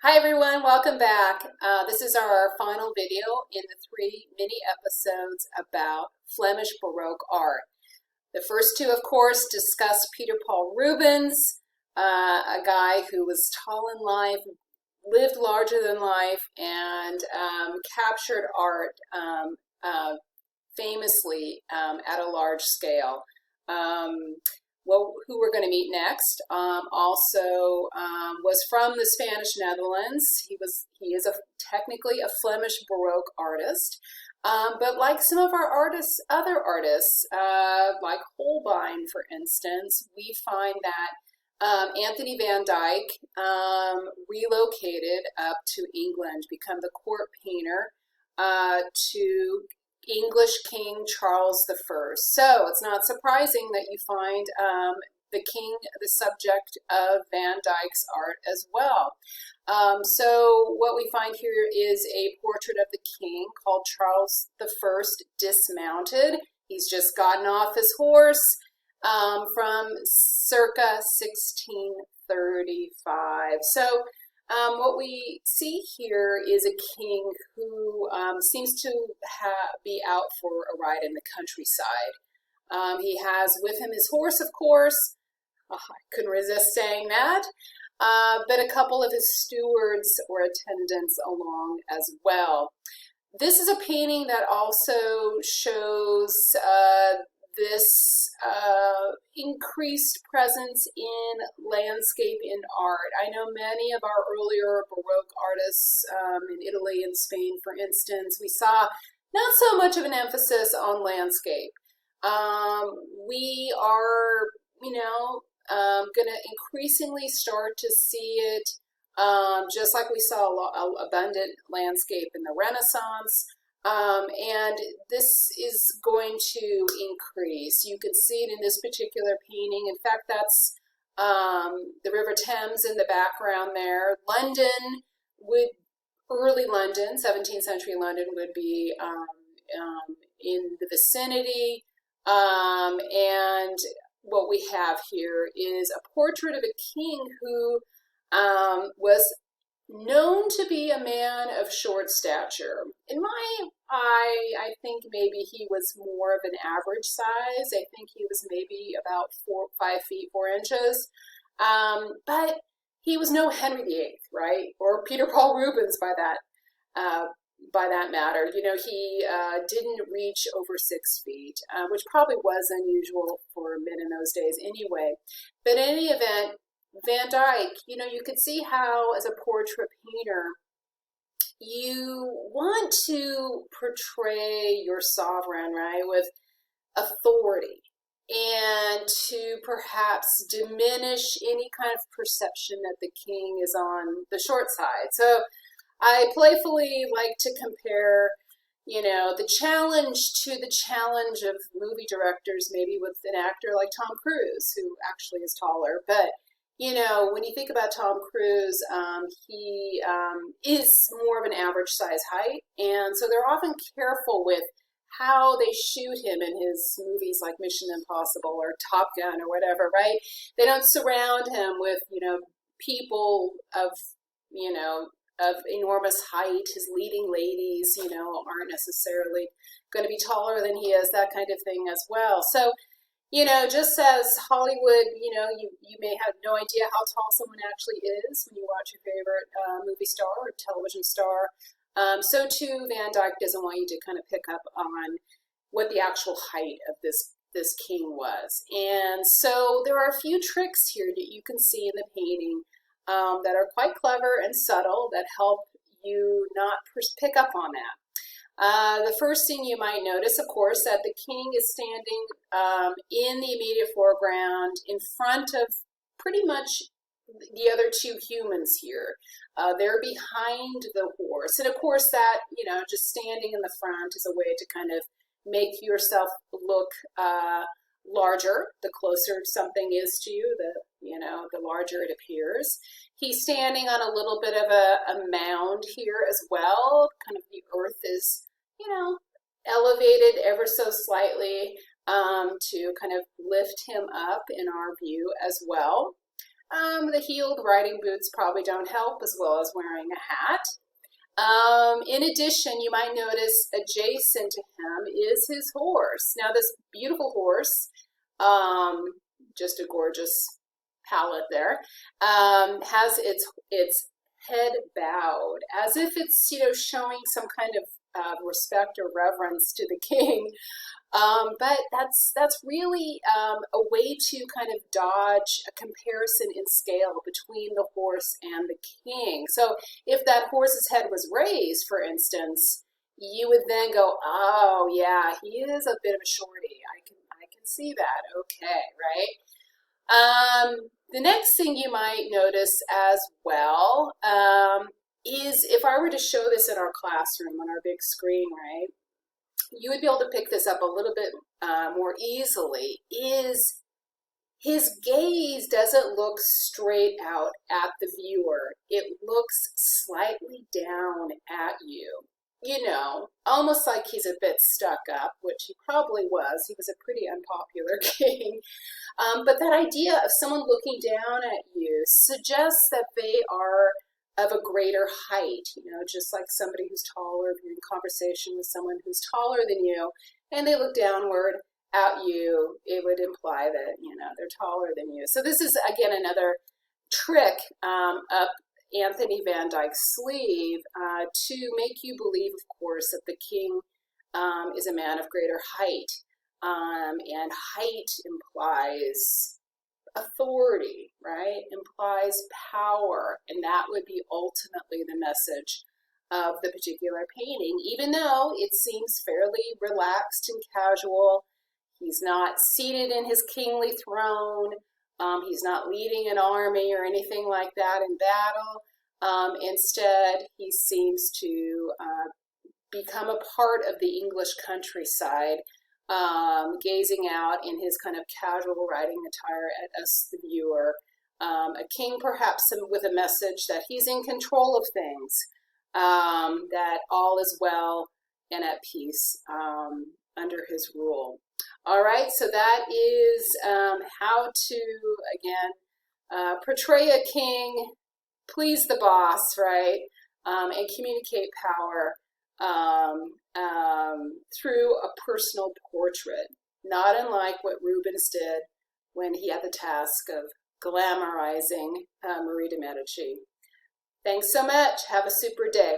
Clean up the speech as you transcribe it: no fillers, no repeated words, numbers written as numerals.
Hi everyone, welcome back. This is our final video in the 3 mini episodes about Flemish Baroque art. The first two, of course, discuss Peter Paul Rubens, a guy who was tall in life, lived larger than life, and captured art famously at a large scale. Who we're going to meet next also was from the Spanish Netherlands. He is technically a Flemish Baroque artist, but like some of our other artists, like Holbein, for instance, we find that Anthony van Dyck relocated up to England, become the court painter to English King Charles I. So it's not surprising that you find the king the subject of Van Dyck's art as well. So what we find here is a portrait of the king called Charles I dismounted. He's just gotten off his horse from circa 1635. So what we see here is a king who seems to be out for a ride in the countryside. He has with him his horse, of course. Oh, I couldn't resist saying that. But a couple of his stewards or attendants along as well. This is a painting that also shows this increased presence in landscape in art. I know many of our earlier Baroque artists in Italy and Spain, for instance, we saw not so much of an emphasis on landscape. We are, going to increasingly start to see it, just like we saw abundant landscape in the Renaissance. And this is going to increase. You can see it in this particular painting. In fact, that's the River Thames in the background there. Early London, 17th century London would be in the vicinity. And what we have here is a portrait of a king who was known to be a man of short stature. In my eye, I think maybe he was more of an average size. I think he was maybe about 5 feet 4 inches. But he was no Henry VIII, right? Or Peter Paul Rubens by that matter. He didn't reach over 6 feet, which probably was unusual for men in those days anyway. But in any event, Van Dyck, you could see how, as a portrait painter, you want to portray your sovereign, right, with authority, and to perhaps diminish any kind of perception that the king is on the short side. So I playfully like to compare, the challenge to the challenge of movie directors, maybe with an actor like Tom Cruise, who actually is taller, but when you think about Tom Cruise, he is more of an average size height, and so they're often careful with how they shoot him in his movies like Mission Impossible or Top Gun or whatever, right? They don't surround him with, people of enormous height. His leading ladies, aren't necessarily going to be taller than he is, that kind of thing as well. So, just as Hollywood, you may have no idea how tall someone actually is when you watch your favorite movie star or television star. So too, Van Dyck doesn't want you to kind of pick up on what the actual height of this king was. And so there are a few tricks here that you can see in the painting that are quite clever and subtle that help you not pick up on that. The first thing you might notice, of course, that the king is standing in the immediate foreground in front of pretty much the other two humans here. They're behind the horse. And of course that, just standing in the front is a way to kind of make yourself look larger. The closer something is to you, the larger it appears. He's standing on a little bit of a mound here as well. Kind of the earth is, elevated ever so slightly to kind of lift him up in our view as well. The heeled riding boots probably don't help, as well as wearing a hat. In addition, you might notice adjacent to him is his horse. Now, this beautiful horse, just a gorgeous palette there, has its head bowed, as if it's, you know, showing some kind of respect or reverence to the king. But that's really a way to kind of dodge a comparison in scale between the horse and the king. So if that horse's head was raised, for instance, you would then go, oh yeah, he is a bit of a shorty. I can see that. Okay, right? The next thing you might notice as well is if I were to show this in our classroom on our big screen, right? You would be able to pick this up a little bit more easily, is his gaze doesn't look straight out at the viewer. It looks slightly down at you. You know, almost like he's a bit stuck up, which he probably was. He was a pretty unpopular king. But that idea of someone looking down at you suggests that they are of a greater height, you know, just like somebody who's taller. If you're in conversation with someone who's taller than you and they look downward at you, it would imply that, you know, they're taller than you. So this is, again, another trick up Anthony Van Dyck's sleeve to make you believe, of course, that the king is a man of greater height. And height implies authority, right? Implies power, and that would be ultimately the message of the particular painting, even though it seems fairly relaxed and casual. He's not seated in his kingly throne. He's not leading an army or anything like that in battle. Instead, he seems to become a part of the English countryside, gazing out in his kind of casual riding attire at us, the viewer. A king perhaps with a message that he's in control of things, that all is well and at peace under his rule. All right, so that is how to, again, portray a king, please the boss, right, and communicate power through a personal portrait, not unlike what Rubens did when he had the task of glamorizing Marie de Medici. Thanks so much. Have a super day.